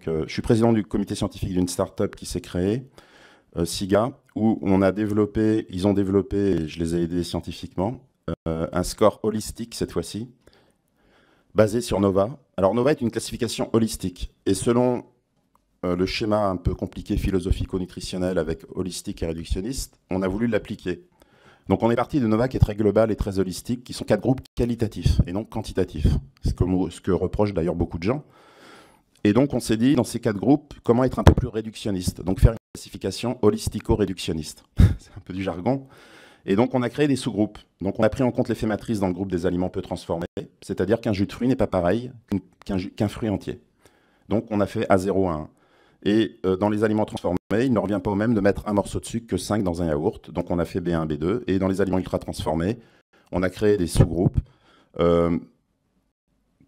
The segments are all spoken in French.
je suis président du comité scientifique d'une start-up qui s'est créée, SIGA, où ils ont développé, et je les ai aidés scientifiquement, un score holistique cette fois-ci, basé sur NOVA. Alors NOVA est une classification holistique, et selon le schéma un peu compliqué philosophico-nutritionnel avec holistique et réductionniste, on a voulu l'appliquer. Donc on est parti de NOVA qui est très global et très holistique, qui sont 4 groupes qualitatifs et non quantitatifs, ce que reprochent d'ailleurs beaucoup de gens. Et donc on s'est dit, dans ces 4 groupes, comment être un peu plus réductionniste, donc faire une classification holistico-réductionniste. C'est un peu du jargon. Et donc on a créé des sous-groupes. Donc on a pris en compte l'effet matrice dans le groupe des aliments peu transformés, c'est-à-dire qu'un jus de fruits n'est pas pareil qu'un fruit entier. Donc on a fait A0 à 1. Et dans les aliments transformés, il ne revient pas au même de mettre un morceau de sucre que 5 dans un yaourt. Donc on a fait B1, B2. Et dans les aliments ultra transformés, on a créé des sous-groupes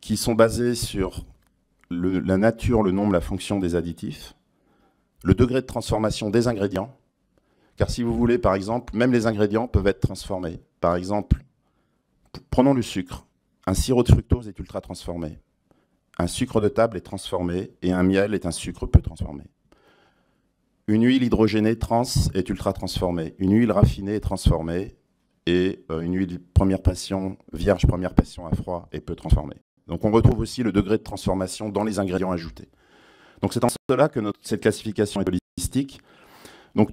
qui sont basés sur la nature, le nombre, la fonction des additifs, le degré de transformation des ingrédients. Car si vous voulez, par exemple, même les ingrédients peuvent être transformés. Par exemple, prenons le sucre. Un sirop de fructose est ultra transformé. Un sucre de table est transformé et un miel est un sucre peu transformé. Une huile hydrogénée trans est ultra transformée. Une huile raffinée est transformée et une huile vierge première passion à froid est peu transformée. Donc on retrouve aussi le degré de transformation dans les ingrédients ajoutés. Donc c'est en cela que cette classification est holistique. Donc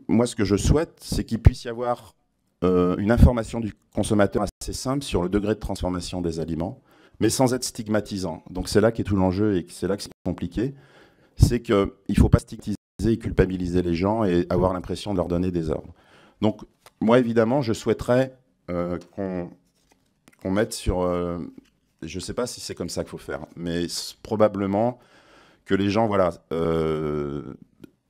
moi ce que je souhaite, c'est qu'il puisse y avoir une information du consommateur assez simple sur le degré de transformation des aliments, mais sans être stigmatisant. Donc c'est là qu'est tout l'enjeu et c'est là que c'est compliqué. C'est qu'il ne faut pas stigmatiser et culpabiliser les gens et avoir l'impression de leur donner des ordres. Donc moi évidemment, je souhaiterais qu'on mette sur... je ne sais pas si c'est comme ça qu'il faut faire, mais probablement que les gens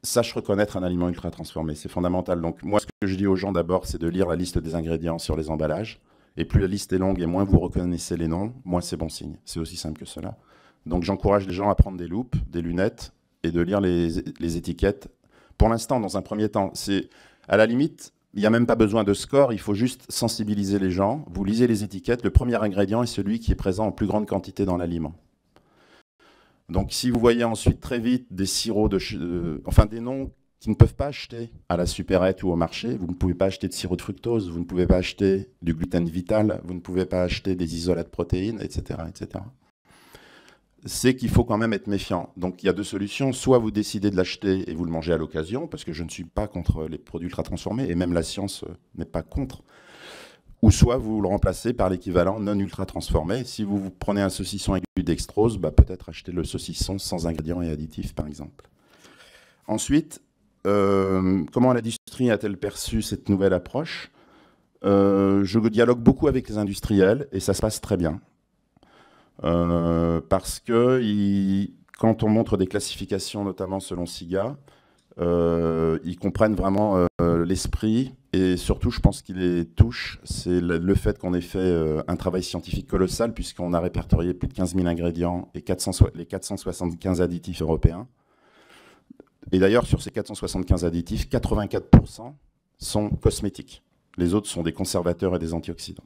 sachent reconnaître un aliment ultra transformé. C'est fondamental. Donc moi, ce que je dis aux gens d'abord, c'est de lire la liste des ingrédients sur les emballages. Et plus la liste est longue et moins vous reconnaissez les noms, moins c'est bon signe. C'est aussi simple que cela. Donc j'encourage les gens à prendre des loupes, des lunettes et de lire les étiquettes. Pour l'instant, dans un premier temps, à la limite, il n'y a même pas besoin de score, il faut juste sensibiliser les gens. Vous lisez les étiquettes, le premier ingrédient est celui qui est présent en plus grande quantité dans l'aliment. Donc si vous voyez ensuite très vite des sirops, des noms qui ne peuvent pas acheter à la supérette ou au marché, vous ne pouvez pas acheter de sirop de fructose, vous ne pouvez pas acheter du gluten vital, vous ne pouvez pas acheter des isolats de protéines, etc., etc. C'est qu'il faut quand même être méfiant. Donc il y a 2 solutions. Soit vous décidez de l'acheter et vous le mangez à l'occasion, parce que je ne suis pas contre les produits ultra transformés, et même la science n'est pas contre. Ou soit vous le remplacez par l'équivalent non ultra transformé. Si vous prenez un saucisson avec du dextrose, peut-être acheter le saucisson sans ingrédients et additifs, par exemple. Ensuite, comment l'industrie a-t-elle perçu cette nouvelle approche? Je dialogue beaucoup avec les industriels et ça se passe très bien. Parce que quand on montre des classifications, notamment selon SIGA, ils comprennent vraiment l'esprit et surtout, je pense qu'il les touche, c'est le fait qu'on ait fait un travail scientifique colossal puisqu'on a répertorié plus de 15 000 ingrédients et les 475 additifs européens. Et d'ailleurs, sur ces 475 additifs, 84% sont cosmétiques. Les autres sont des conservateurs et des antioxydants.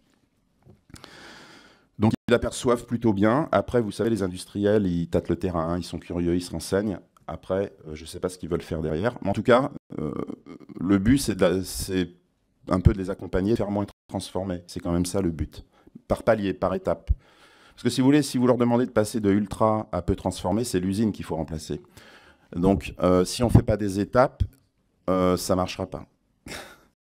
Donc ils l'aperçoivent plutôt bien. Après, vous savez, les industriels, ils tâtent le terrain, ils sont curieux, ils se renseignent. Après, je ne sais pas ce qu'ils veulent faire derrière. Mais en tout cas, le but, c'est un peu de les accompagner, de faire moins transformer. C'est quand même ça le but. Par palier, par étape. Parce que si vous voulez, si vous leur demandez de passer de ultra à peu transformé, c'est l'usine qu'il faut remplacer. Donc, si on ne fait pas des étapes, ça ne marchera pas.